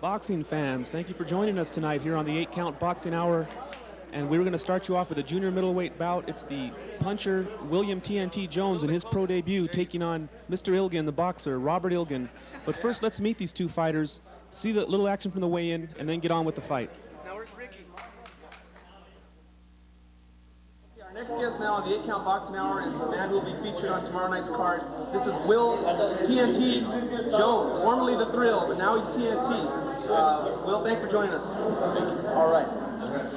Boxing fans, thank you for joining us tonight here on the 8-Count Boxing Hour. And we're going to start you off with a junior middleweight bout. It's the puncher, William T.N.T. Jones, in his pro debut, taking on Mr. Illgen, the boxer, Robert Illgen. But first, let's meet these two fighters, see the little action from the weigh-in, and then get on with the fight. Now where's Ricky? Our next guest now on the 8-Count Boxing Hour is a man who will be featured on tomorrow night's card. This is Will T.N.T. Jones, formerly The Thrill, but now he's T.N.T. Will, thanks for joining us. All right.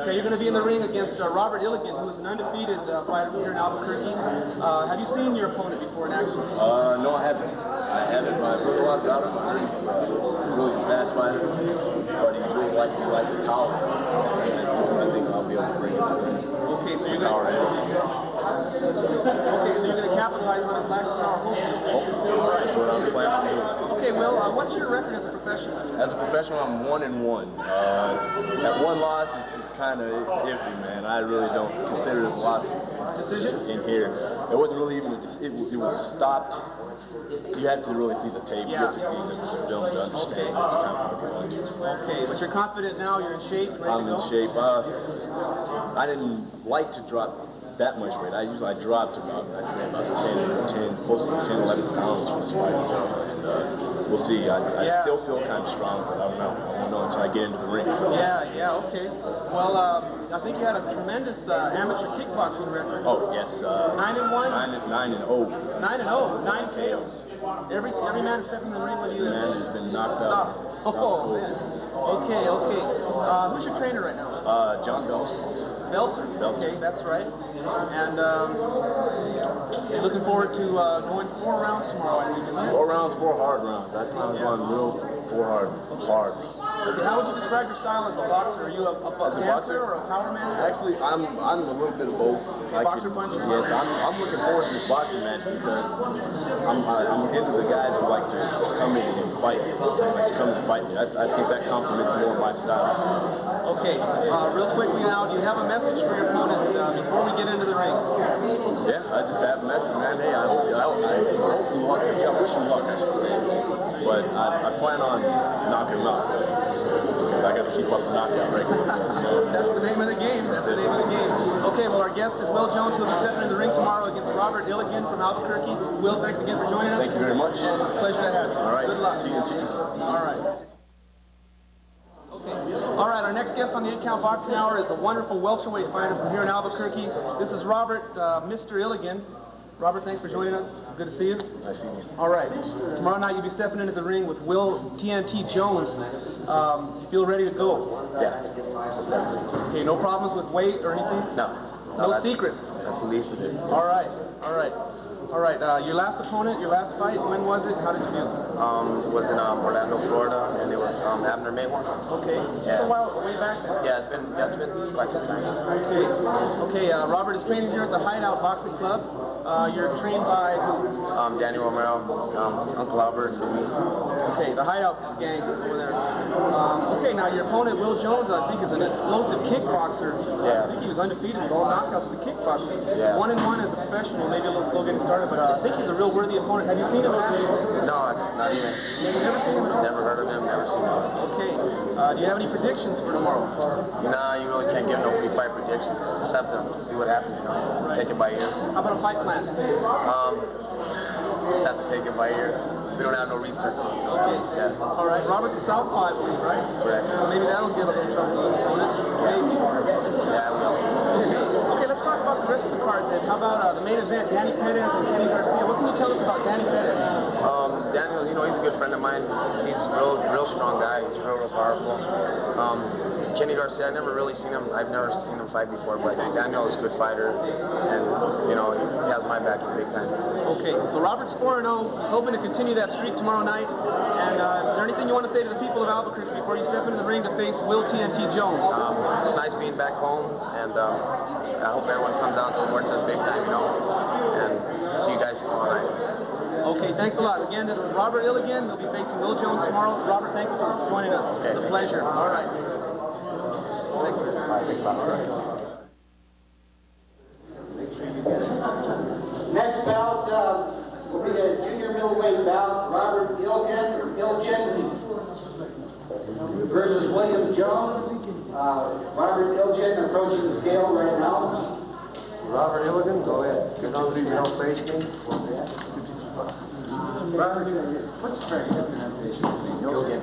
Okay, you're going to be in the ring against Robert Illgen, who is an undefeated fighter here in Albuquerque. Have you seen your opponent before in action? No, I haven't. But I put a lot about him. I heard he's really a fast fighter, but he likes power. That's something I'll be able to bring to him. Okay, so you're going to capitalize on his lack of power, hopefully. That's what I'm planning on doing. Okay, Will, what's your record as a professional? As a professional, I'm 1-1. That one loss, it's iffy, man. I really don't consider it a loss. Decision? In here. It wasn't really even it was stopped. You have to really see the tape. You have to see the film to understand it's kind of hard to watch. Okay, but you're confident now, you're in shape, ready I'm to go? in shape. I didn't like to drop that much weight. I dropped about, I'd say about 10, close to 10, 11 pounds for this fight. So, and we'll see. I still feel kind of strong, but I don't know. I won't know until I get into the ring. So. Yeah, okay. Well, I think you had a tremendous amateur kickboxing record. Oh, yes. 9-1? 9-0. 9-0, 9 KOs. Every man stepping in the ring with you has been knocked out. Oh, man. Okay. Who's your trainer right now? John Belson. Belson? Okay, that's right. And you're looking forward to going 4 rounds tomorrow, I think, isn't it? 4 rounds, 4 hard rounds. That's how I'm going real 4 hard. Okay, how would you describe your style as a boxer? Are you a dancer or a power man? Actually, I'm a little bit of both. Boxer puncher? Yes, I'm looking forward to this boxing match because I'm into the guys who like to come in and fight. Like to come and fight me. I think that complements more my style. So. Okay, real quickly now, do you have a message for your opponent before we get into the ring? Yeah, I just have a message, man. Hey, I hope you luck. I wish you luck, I should say. But I plan on knocking him out. So I got to keep up the knockout record. That's the name of the game. Okay, well, our guest is Will Jones, who will be stepping in the ring tomorrow against Robert Illgen from Albuquerque. Will, thanks again for joining us. Thank you very much. And it's a pleasure to have you. All right. Good luck. T.N.T. All right. All right, our next guest on the 8-Count Boxing Hour is a wonderful welterweight fighter from here in Albuquerque. This is Robert, Mr. Illgen. Robert, thanks for joining us. Good to see you. Nice seeing you. All right. Tomorrow night you'll be stepping into the ring with Will T.N.T. Jones. Feel ready to go? Yeah, most definitely. Okay, no problems with weight or anything? No secrets? That's the least of it. All right. Your last opponent, your last fight, when was it? How did you do? It was in Orlando, Florida, and it was Abner Mayweather. Okay. Yeah. It's a while, way back then. Yeah, it's been quite some time. Okay. Robert is training here at the Hideout Boxing Club. You're trained by who? Daniel Romero, Uncle Albert, Luis. Okay, the Hideout gang over there. Okay, now your opponent, Will Jones, I think is an explosive kickboxer. Yeah. I think he was undefeated with all knockouts as a kickboxer. Yeah. 1-1 as a professional, maybe a little slow getting started, but I think he's a real worthy opponent. Have you seen him actually? No, not even. You've never seen him at all? Never heard of him, never seen him. Okay. Do you have any predictions for tomorrow? Nah, you really can't give no pre-fight predictions. Just have to see what happens, Take it by ear. How about a fight plan? Just have to take it by ear. We don't have no research. Okay. Yeah. All right. Robert's a southpaw, I believe, right? Correct. So maybe that'll give a little trouble to his opponents. Maybe. Yeah, we will. Okay, let's talk about the rest of the card then. How about the main event, Danny Perez and Kenny Garcia? What can you tell us about Danny Perez? Daniel, he's a good friend of mine. He's a real strong guy. He's real powerful. Kenny Garcia, I've never really seen him. I've never seen him fight before, but Daniel is a good fighter, and he has my back big time. Okay, so Robert's 4-0. He's hoping to continue that streak tomorrow night. And is there anything you want to say to the people of Albuquerque before you step into the ring to face Will T.N.T. Jones? It's nice being back home, and I hope everyone comes out and supports us big time, and see you guys tomorrow night. Okay, thanks a lot. Again, this is Robert Illgen. He'll be facing Will Jones tomorrow. Robert, thank you for joining us. Okay, it's a pleasure. All right. Thanks. All right, thanks a lot. Next bout will be a junior middleweight bout. Robert Illgen. versus William Jones. Robert Illgen approaching the scale right now. Robert Illigan, go ahead. You don't face me. Robert, what's the correct pronunciation? Illgen.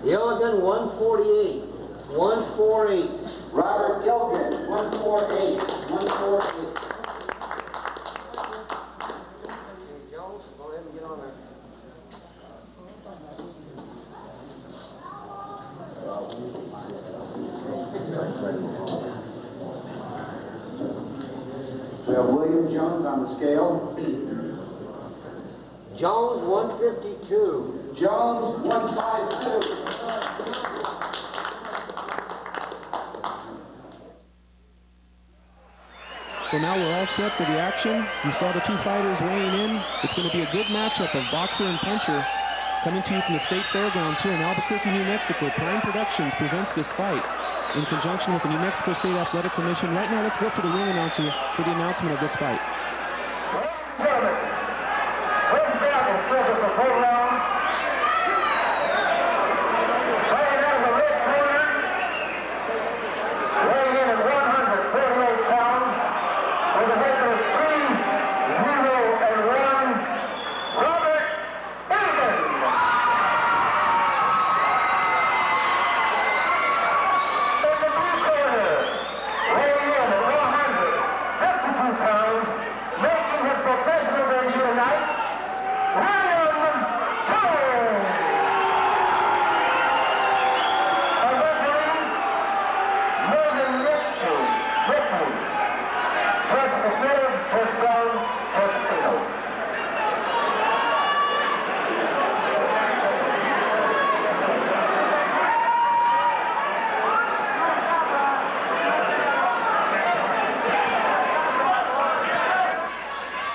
Illgen 148. 148. Robert Illgen 148. 148. Jones, go ahead and get on there. We have William Jones on the scale. Jones 152. Jones 152. So now we're all set for the action. You saw the two fighters weighing in. It's going to be a good matchup of boxer and puncher. Coming to you from the State Fairgrounds here in Albuquerque, New Mexico. Prime Productions presents this fight in conjunction with the New Mexico State Athletic Commission. Right now, let's go up to the ring announcer for the announcement of this fight.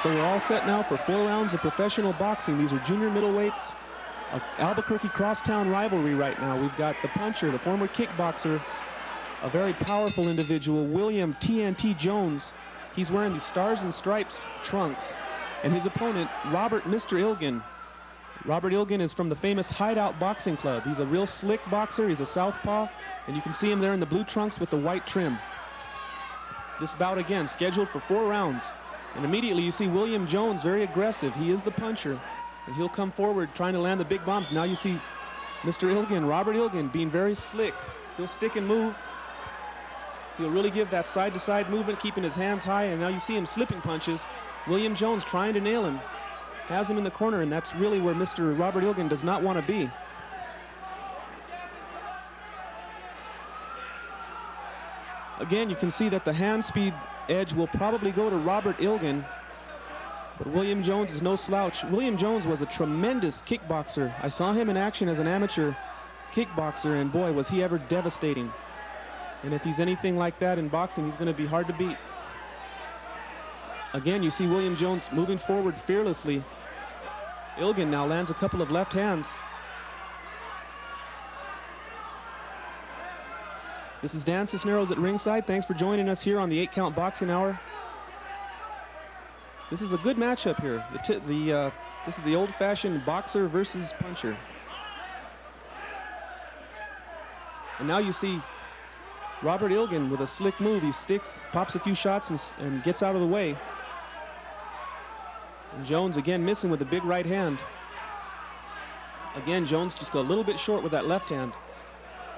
So we're all set now for 4 rounds of professional boxing. These are junior middleweights, Albuquerque crosstown rivalry right now. We've got the puncher, the former kickboxer, a very powerful individual, William T.N.T. Jones. He's wearing the Stars and Stripes trunks. And his opponent, Robert Mr. Illgen. Robert Illgen is from the famous Hideout Boxing Club. He's a real slick boxer. He's a southpaw. And you can see him there in the blue trunks with the white trim. This bout again scheduled for 4 rounds. And immediately you see William Jones, very aggressive. He is the puncher, and he'll come forward trying to land the big bombs. Now you see Mr. Illgen, Robert Illgen, being very slick. He'll stick and move. He'll really give that side-to-side movement, keeping his hands high, and now you see him slipping punches. William Jones trying to nail him, has him in the corner, and that's really where Mr. Robert Illgen does not want to be. Again, you can see that the hand speed edge will probably go to Robert Illgen, but William Jones is no slouch. William Jones was a tremendous kickboxer. I saw him in action as an amateur kickboxer, and boy, was he ever devastating. And if he's anything like that in boxing, he's going to be hard to beat. Again, you see William Jones moving forward fearlessly. Illgen now lands a couple of left hands. This is Dan Cisneros at ringside. Thanks for joining us here on the 8-Count Boxing Hour. This is a good matchup here. This is the old-fashioned boxer versus puncher. And now you see Robert Illgen with a slick move. He sticks, pops a few shots, and gets out of the way. And Jones again missing with a big right hand. Again, Jones just got a little bit short with that left hand.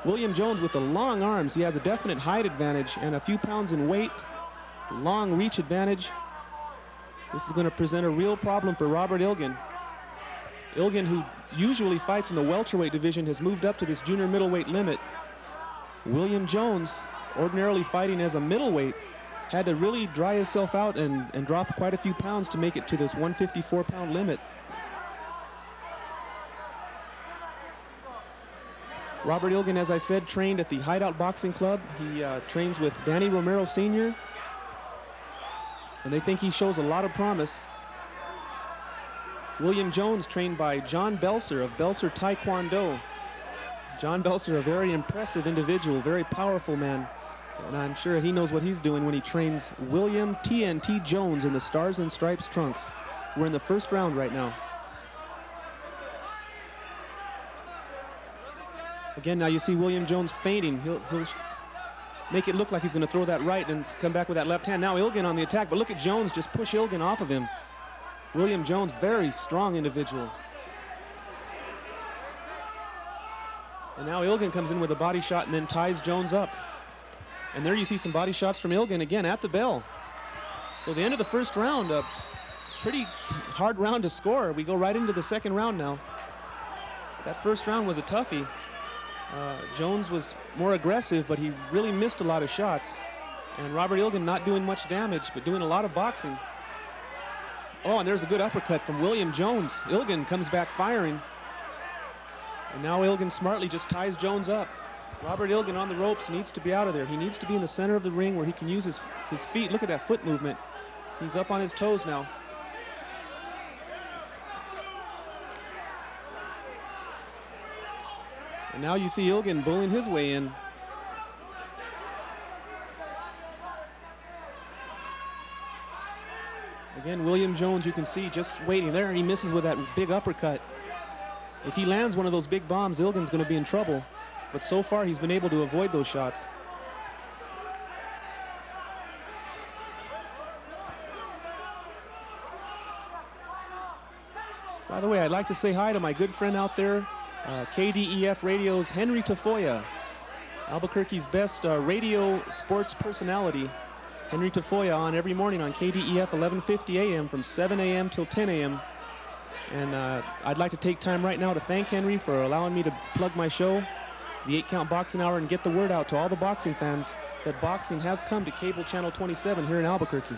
William Jones with the long arms. He has a definite height advantage and a few pounds in weight. Long reach advantage. This is going to present a real problem for Robert Illgen. Illgen, who usually fights in the welterweight division, has moved up to this junior middleweight limit. William Jones, ordinarily fighting as a middleweight, had to really dry himself out and drop quite a few pounds to make it to this 154-pound limit. Robert Illgen, as I said, trained at the Hideout Boxing Club. He trains with Danny Romero Sr., and they think he shows a lot of promise. William Jones trained by John Belser of Belser Taekwondo. John Belser, a very impressive individual, very powerful man. And I'm sure he knows what he's doing when he trains William T.N.T. Jones in the Stars and Stripes trunks. We're in the first round right now. Again, now you see William Jones feinting. He'll make it look like he's going to throw that right and come back with that left hand. Now Illgen on the attack, but look at Jones just push Illgen off of him. William Jones, very strong individual. And now Illgen comes in with a body shot and then ties Jones up. And there you see some body shots from Illgen again at the bell. So the end of the first round, a pretty hard round to score. We go right into the second round now. That first round was a toughie. Jones was more aggressive, but he really missed a lot of shots. And Robert Illgen not doing much damage, but doing a lot of boxing. Oh, and there's a good uppercut from William Jones. Illgen comes back firing. And now Illgen smartly just ties Jones up. Robert Illgen on the ropes needs to be out of there. He needs to be in the center of the ring where he can use his feet. Look at that foot movement. He's up on his toes now. And now you see Illgen bullying his way in. Again, William Jones, you can see just waiting there, and he misses with that big uppercut. If he lands one of those big bombs, Illgen's going to be in trouble. But so far, he's been able to avoid those shots. By the way, I'd like to say hi to my good friend out there, KDEF Radio's Henry Tafoya, Albuquerque's best radio sports personality. Henry Tafoya on every morning on KDEF 1150 AM from 7 AM till 10 AM. And I'd like to take time right now to thank Henry for allowing me to plug my show, the 8-Count Boxing Hour, and get the word out to all the boxing fans that boxing has come to cable channel 27 here in Albuquerque.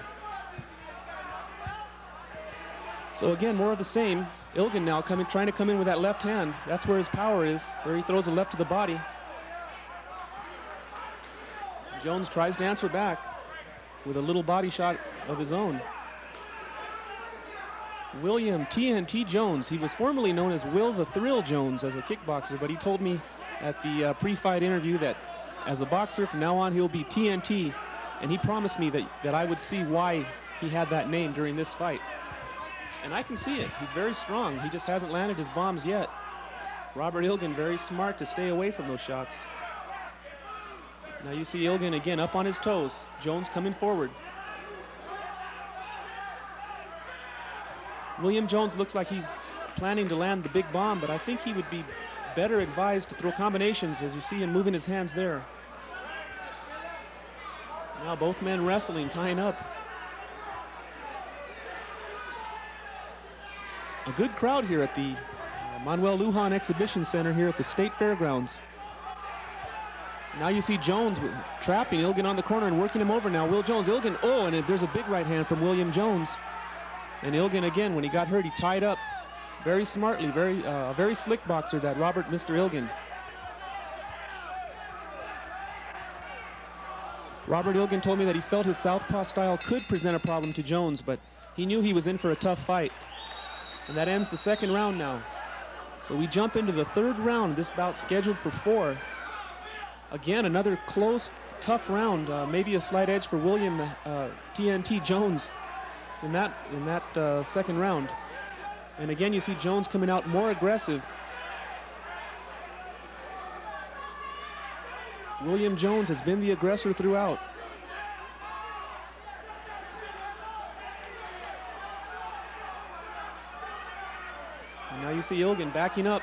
So again, more of the same. Illgen now trying to come in with that left hand. That's where his power is, where he throws a left to the body. Jones tries to answer back with a little body shot of his own. William T.N.T. Jones, he was formerly known as Will the Thrill Jones as a kickboxer, but he told me at the pre-fight interview that as a boxer from now on he'll be T.N.T., and he promised me that I would see why he had that name during this fight. And I can see it. He's very strong. He just hasn't landed his bombs yet. Robert Illgen very smart to stay away from those shots. Now you see Illgen again up on his toes. Jones coming forward. William Jones looks like he's planning to land the big bomb, but I think he would be better advised to throw combinations, as you see him moving his hands there. Now both men wrestling, tying up. A good crowd here at the Manuel Lujan Exhibition Center here at the State Fairgrounds. Now you see Jones trapping Illgen on the corner and working him over now. Will Jones, Illgen, oh, and there's a big right hand from William Jones. And Illgen again, when he got hurt, he tied up very smartly, very slick boxer, that Robert Mr. Illgen. Robert Illgen told me that he felt his southpaw style could present a problem to Jones, but he knew he was in for a tough fight. And that ends the second round now. So we jump into the third round, this bout scheduled for 4. Again, another close, tough round, maybe a slight edge for William T.N.T. Jones in that second round. And again, you see Jones coming out more aggressive. William Jones has been the aggressor throughout. And now you see Illgen backing up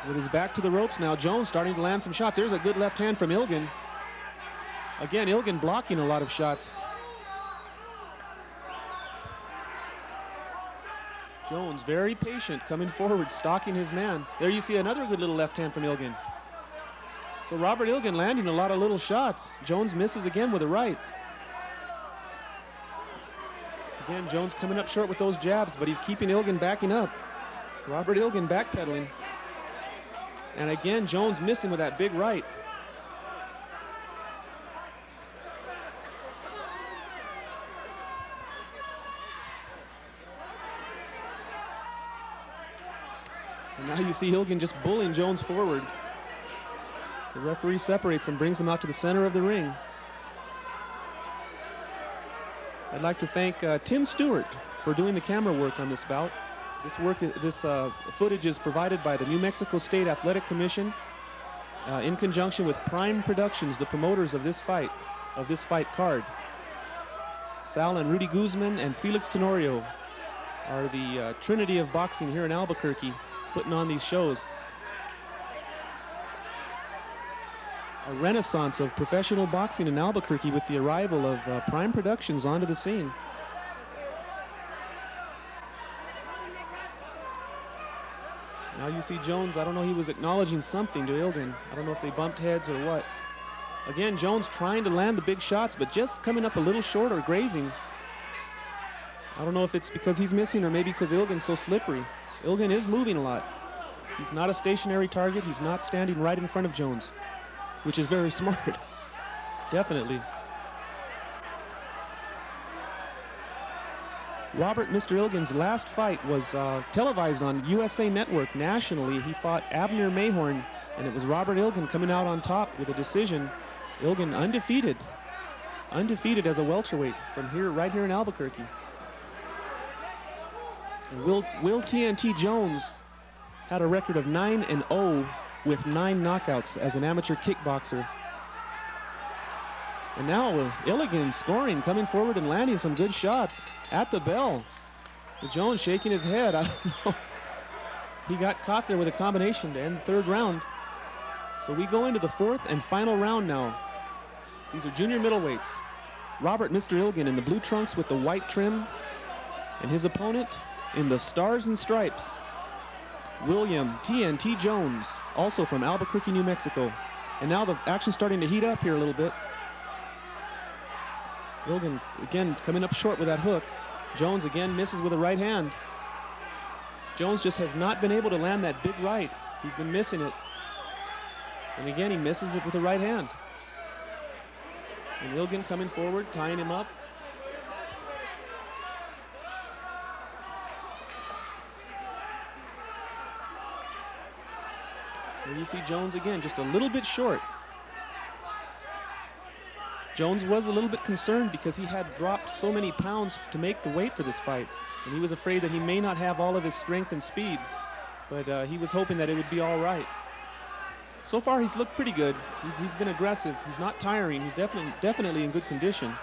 with his back to the ropes now. Jones starting to land some shots. There's a good left hand from Illgen. Again, Illgen blocking a lot of shots. Jones very patient, coming forward, stalking his man. There you see another good little left hand from Illgen. So Robert Illgen landing a lot of little shots. Jones misses again with a right. Again, Jones coming up short with those jabs, but he's keeping Illgen backing up. Robert Illgen backpedaling. And again, Jones missing with that big right. And now you see Illgen just bullying Jones forward. The referee separates him, brings him out to the center of the ring. I'd like to thank Tim Stewart for doing the camera work on this bout. This footage is provided by the New Mexico State Athletic Commission in conjunction with Prime Productions, the promoters of this fight card. Sal and Rudy Guzman and Felix Tenorio are the trinity of boxing here in Albuquerque, putting on these shows. A renaissance of professional boxing in Albuquerque with the arrival of Prime Productions onto the scene. Now you see Jones, I don't know, he was acknowledging something to Illgen. I don't know if they bumped heads or what. Again, Jones trying to land the big shots, but just coming up a little short or grazing. I don't know if it's because he's missing or maybe because Illgen's so slippery. Illgen is moving a lot. He's not a stationary target. He's not standing right in front of Jones, which is very smart. Definitely. Robert Mr. Illgen's last fight was televised on USA Network nationally. He fought Abner Mayhorn, and it was Robert Illgen coming out on top with a decision. Illgen undefeated as a welterweight from here, right here in Albuquerque. And Will T.N.T. Jones had a record of 9-0 with 9 knockouts as an amateur kickboxer. And now Illgen scoring, coming forward and landing some good shots at the bell. But Jones shaking his head. I don't know. He got caught there with a combination to end the 3rd round. So we go into the 4th and final round now. These are junior middleweights. Robert Mr. Illgen in the blue trunks with the white trim, and his opponent in the stars and stripes, William T.N.T. Jones, also from Albuquerque, New Mexico. And now the action's starting to heat up here a little bit. Illgen again coming up short with that hook. Jones again misses with a right hand. Jones just has not been able to land that big right. He's been missing it. And again, he misses it with the right hand. And Illgen coming forward, tying him up. There you see Jones again, just a little bit short. Jones was a little bit concerned because he had dropped so many pounds to make the weight for this fight. And he was afraid that he may not have all of his strength and speed. But he was hoping that it would be all right. So far, he's looked pretty good. He's been aggressive. He's not tiring. He's definitely in good condition.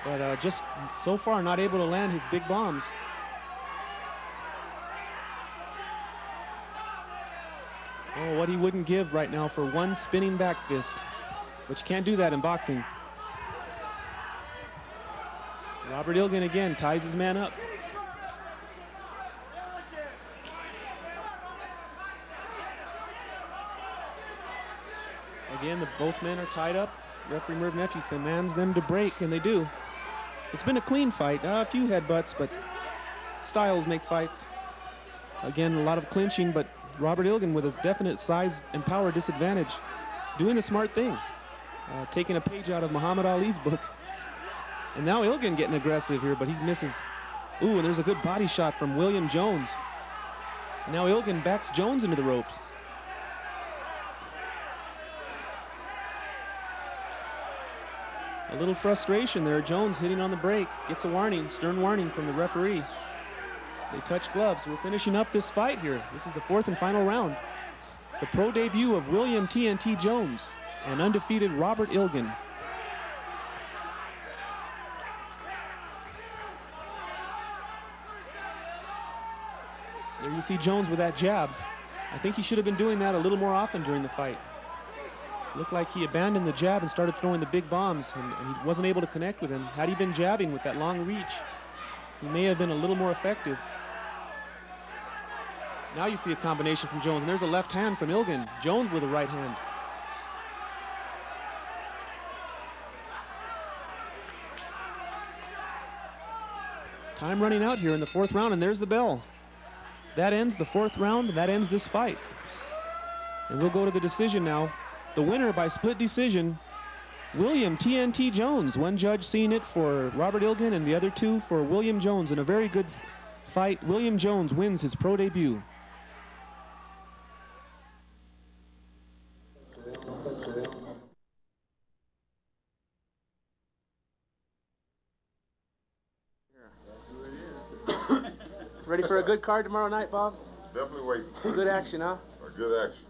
But just so far, not able to land his big bombs. Oh, what he wouldn't give right now for one spinning back fist. But you can't do that in boxing. Robert Illgen again ties his man up. Again, both men are tied up. Referee Merv Nephew commands them to break, and they do. It's been a clean fight. A few headbutts, but styles make fights. Again, a lot of clinching, but Robert Illgen with a definite size and power disadvantage, doing the smart thing. Taking a page out of Muhammad Ali's book. And now Illgen getting aggressive here, but he misses. Ooh, and there's a good body shot from William Jones. Now Illgen backs Jones into the ropes. A little frustration there. Jones hitting on the break. Gets a warning, stern warning from the referee. They touch gloves. We're finishing up this fight here. This is the 4th and final round. The pro debut of William T.N.T. Jones and undefeated Robert Illgen. There you see Jones with that jab. I think he should have been doing that a little more often during the fight. Looked like he abandoned the jab and started throwing the big bombs, and he wasn't able to connect with him. Had he been jabbing with that long reach, he may have been a little more effective. Now you see a combination from Jones, and there's a left hand from Illgen. Jones with a right hand. Time running out here in the 4th round, and there's the bell. That ends the 4th round, and that ends this fight. And we'll go to the decision now. The winner by split decision, William T.N.T. Jones. One judge seeing it for Robert Illgen and the other 2 for William Jones in a very good fight, William Jones wins his pro debut. Ready for a good card tomorrow night, Bob? Definitely waiting. Good action, huh? A good action.